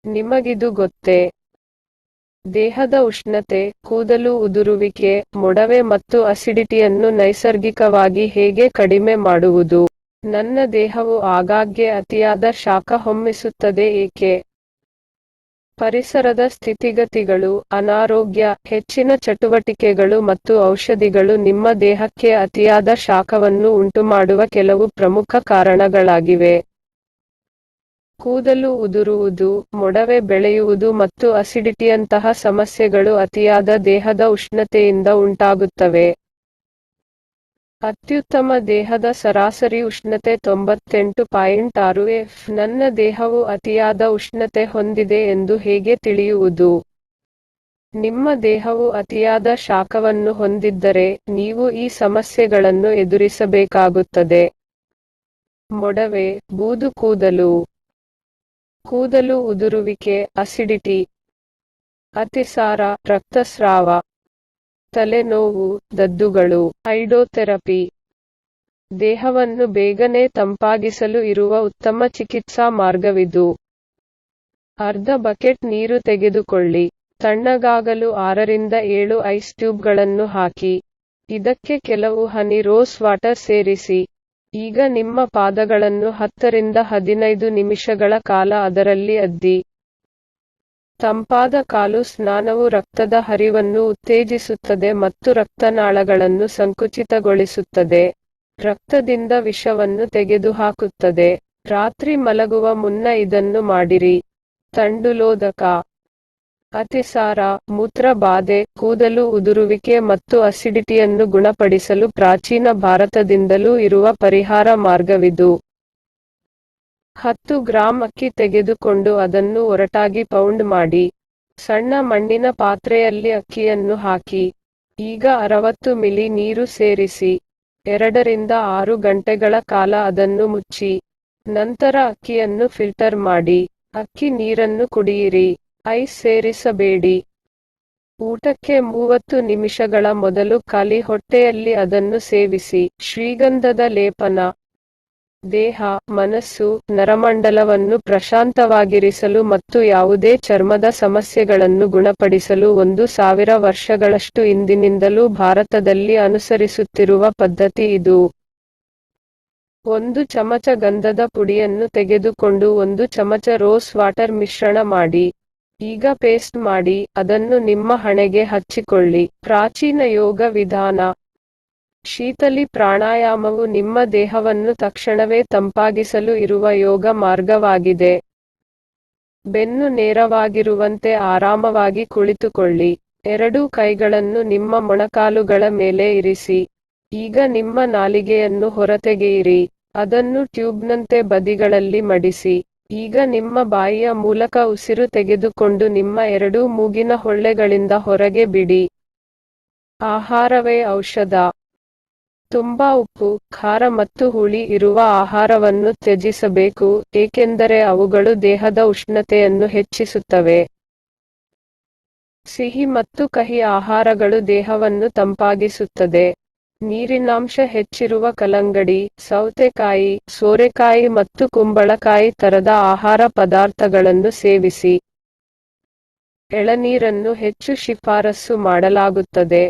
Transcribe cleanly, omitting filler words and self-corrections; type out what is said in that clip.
ನಿಮಗಿದು ಗೊತ್ತೇ? ದೇಹದ ಉಷ್ಣತೆ, ಕೂದಲು ಉದುರುವಿಕೆ, ಮೊಡವೆ ಮತ್ತು ಅಸಿಡಿಟಿಯನ್ನು ನೈಸರ್ಗಿಕವಾಗಿ ಹೇಗೆ ಕಡಿಮೆ ಮಾಡುವುದು? ನನ್ನ ದೇಹವು ಆಗಾಗ್ಗೆ ಅತಿಯಾದ ಶಾಖ ಹೊಮ್ಮಿಸುತ್ತದೆ ಏಕೆ? ಪರಿಸರದ ಸ್ಥಿತಿಗತಿಗಳು, ಅನಾರೋಗ್ಯ, ಹೆಚ್ಚಿನ ಚಟುವಟಿಕೆಗಳು ಮತ್ತು ಔಷಧಿಗಳು ನಿಮ್ಮ ದೇಹಕ್ಕೆ ಅತಿಯಾದ ಶಾಖವನ್ನು ಉಂಟುಮಾಡುವ ಕೆಲವು ಪ್ರಮುಖ ಕಾರಣಗಳಾಗಿವೆ. ಕೂದಲು ಉದುರುವುದು, ಮೊಡವೆ ಬೆಳೆಯುವುದು ಮತ್ತು ಅಸಿಡಿಟಿಯಂತಹ ಸಮಸ್ಯೆಗಳು ಅತಿಯಾದ ದೇಹದ ಉಷ್ಣತೆಯಿಂದ ಉಂಟಾಗುತ್ತವೆ. ಅತ್ಯುತ್ತಮ ದೇಹದ ಸರಾಸರಿ ಉಷ್ಣತೆ 98.6 ಎಫ್. ನನ್ನ ದೇಹವು ಅತಿಯಾದ ಉಷ್ಣತೆ ಹೊಂದಿದೆ ಎಂದು ಹೇಗೆ ತಿಳಿಯುವುದು? ನಿಮ್ಮ ದೇಹವು ಅತಿಯಾದ ಶಾಖವನ್ನು ಹೊಂದಿದ್ದರೆ, ನೀವು ಈ ಸಮಸ್ಯೆಗಳನ್ನು ಎದುರಿಸಬೇಕಾಗುತ್ತದೆ. ಮೊಡವೆ, ಬೂದು ಕೂದಲು, ಕೂದಲು ಉದುರುವಿಕೆ, ಅಸಿಡಿಟಿ, ಅತಿಸಾರ, ರಕ್ತಸ್ರಾವ, ತಲೆನೋವು, ದದ್ದುಗಳು. ಹೈಡ್ರೋಥೆರಪಿ ದೇಹವನ್ನು ಬೇಗನೆ ತಂಪಾಗಿಸಲು ಇರುವ ಉತ್ತಮ ಚಿಕಿತ್ಸಾ ಮಾರ್ಗವಿದು. ಅರ್ಧ ಬಕೆಟ್ ನೀರು ತೆಗೆದುಕೊಳ್ಳಿ. ತಣ್ಣಗಾಗಲು 6 ರಿಂದ 7 ಐಸ್ ಟ್ಯೂಬ್ಗಳನ್ನು ಹಾಕಿ. ಇದಕ್ಕೆ ಕೆಲವು ಹನಿ ರೋಸ್ ವಾಟರ್ ಸೇರಿಸಿ. ಈಗ ನಿಮ್ಮ ಪಾದಗಳನ್ನು 10 ರಿಂದ 15 ನಿಮಿಷಗಳ ಕಾಲ ಅದರಲ್ಲಿ ಅದ್ದಿ. ತಂಪಾದ ಕಾಲು ಸ್ನಾನವು ರಕ್ತದ ಹರಿವನ್ನು ಉತ್ತೇಜಿಸುತ್ತದೆ ಮತ್ತು ರಕ್ತನಾಳಗಳನ್ನು ಸಂಕುಚಿತಗೊಳಿಸುತ್ತದೆ. ರಕ್ತದಿಂದ ವಿಷವನ್ನು ತೆಗೆದುಹಾಕುತ್ತದೆ. ರಾತ್ರಿ ಮಲಗುವ ಮುನ್ನ ಇದನ್ನು ಮಾಡಿರಿ. ತಂಡುಲೋದಕ, ಅತಿಸಾರ, ಮೂತ್ರಬಾಧೆ, ಕೂದಲು ಉದುರುವಿಕೆ ಮತ್ತು ಅಸಿಡಿಟಿಯನ್ನು ಗುಣಪಡಿಸಲು ಪ್ರಾಚೀನ ಭಾರತದಿಂದಲೂ ಇರುವ ಪರಿಹಾರ ಮಾರ್ಗವಿದು. 10 ಗ್ರಾಂ ಅಕ್ಕಿ ತೆಗೆದುಕೊಂಡು ಅದನ್ನು ಒರಟಾಗಿ ಪೌಂಡ್ ಮಾಡಿ. ಸಣ್ಣ ಮಣ್ಣಿನ ಪಾತ್ರೆಯಲ್ಲಿ ಅಕ್ಕಿಯನ್ನು ಹಾಕಿ. ಈಗ 60 ಮಿಲಿ ನೀರು ಸೇರಿಸಿ. 2 ರಿಂದ 6 ಗಂಟೆಗಳ ಕಾಲ ಅದನ್ನು ಮುಚ್ಚಿ. ನಂತರ ಅಕ್ಕಿಯನ್ನು ಫಿಲ್ಟರ್ ಮಾಡಿ. ಅಕ್ಕಿ ನೀರನ್ನು ಕುಡಿಯಿರಿ. ಐಸ್ ಸೇರಿಸಬೇಡಿ. ಊಟಕ್ಕೆ 30 ನಿಮಿಷಗಳ ಮೊದಲು ಖಾಲಿ ಹೊಟ್ಟೆಯಲ್ಲಿ ಅದನ್ನು ಸೇವಿಸಿ. ಶ್ರೀಗಂಧದ ಲೇಪನ ದೇಹ, ಮನಸ್ಸು, ನರಮಂಡಲವನ್ನು ಪ್ರಶಾಂತವಾಗಿರಿಸಲು ಮತ್ತು ಯಾವುದೇ ಚರ್ಮದ ಸಮಸ್ಯೆಗಳನ್ನು ಗುಣಪಡಿಸಲು 1000 ವರ್ಷಗಳಷ್ಟು ಹಿಂದಿನಿಂದಲೂ ಭಾರತದಲ್ಲಿ ಅನುಸರಿಸುತ್ತಿರುವ ಪದ್ಧತಿ ಇದು. 1 ಚಮಚ ಗಂಧದ ಪುಡಿಯನ್ನು ತೆಗೆದುಕೊಂಡು 1 ಚಮಚ ರೋಸ್ ವಾಟರ್ ಮಿಶ್ರಣ ಮಾಡಿ. ಈಗ ಪೇಸ್ಟ್ ಮಾಡಿ, ಅದನ್ನು ನಿಮ್ಮ ಹಣೆಗೆ ಹಚ್ಚಿಕೊಳ್ಳಿ. ಪ್ರಾಚೀನ ಯೋಗ ವಿಧಾನ. ಶೀತಲಿ ಪ್ರಾಣಾಯಾಮವು ನಿಮ್ಮ ದೇಹವನ್ನು ತಕ್ಷಣವೇ ತಂಪಾಗಿಸಲು ಇರುವ ಯೋಗ ಮಾರ್ಗವಾಗಿದೆ. ಬೆನ್ನು ನೇರವಾಗಿರುವಂತೆ ಆರಾಮವಾಗಿ ಕುಳಿತುಕೊಳ್ಳಿ. 2 ಕೈಗಳನ್ನು ನಿಮ್ಮ ಮೊಣಕಾಲುಗಳ ಮೇಲೆ ಇರಿಸಿ. ಈಗ ನಿಮ್ಮ ನಾಲಿಗೆಯನ್ನು ಹೊರತೆಗೆಯಿರಿ. ಅದನ್ನು ಟ್ಯೂಬ್ನಂತೆ ಬದಿಗಳಲ್ಲಿ ಮಡಿಸಿ. ಈಗ ನಿಮ್ಮ ಬಾಯಿಯ ಮೂಲಕ ಉಸಿರು ತೆಗೆದುಕೊಂಡು ನಿಮ್ಮ 2 ಮೂಗಿನ ಹೊಳ್ಳೆಗಳಿಂದ ಹೊರಗೆ ಬಿಡಿ. ಆಹಾರವೇ ಔಷಧ. ತುಂಬಾ ಉಪ್ಪು, ಖಾರ ಮತ್ತು ಹುಳಿ ಇರುವ ಆಹಾರವನ್ನು ತ್ಯಜಿಸಬೇಕು, ಏಕೆಂದರೆ ಅವುಗಳು ದೇಹದ ಉಷ್ಣತೆಯನ್ನು ಹೆಚ್ಚಿಸುತ್ತವೆ. ಸಿಹಿ ಮತ್ತು ಕಹಿ ಆಹಾರಗಳು ದೇಹವನ್ನು ತಂಪಾಗಿಸುತ್ತದೆ. ನೀರಿನಾಂಶ ಹೆಚ್ಚಿರುವ ಕಲ್ಲಂಗಡಿ, ಸೌತೆಕಾಯಿ, ಸೋರೆಕಾಯಿ ಮತ್ತು ಕುಂಬಳಕಾಯಿ ತರದ ಆಹಾರ ಪದಾರ್ಥಗಳನ್ನು ಸೇವಿಸಿ. ಎಳನೀರನ್ನು ಹೆಚ್ಚು ಶಿಫಾರಸು ಮಾಡಲಾಗುತ್ತದೆ.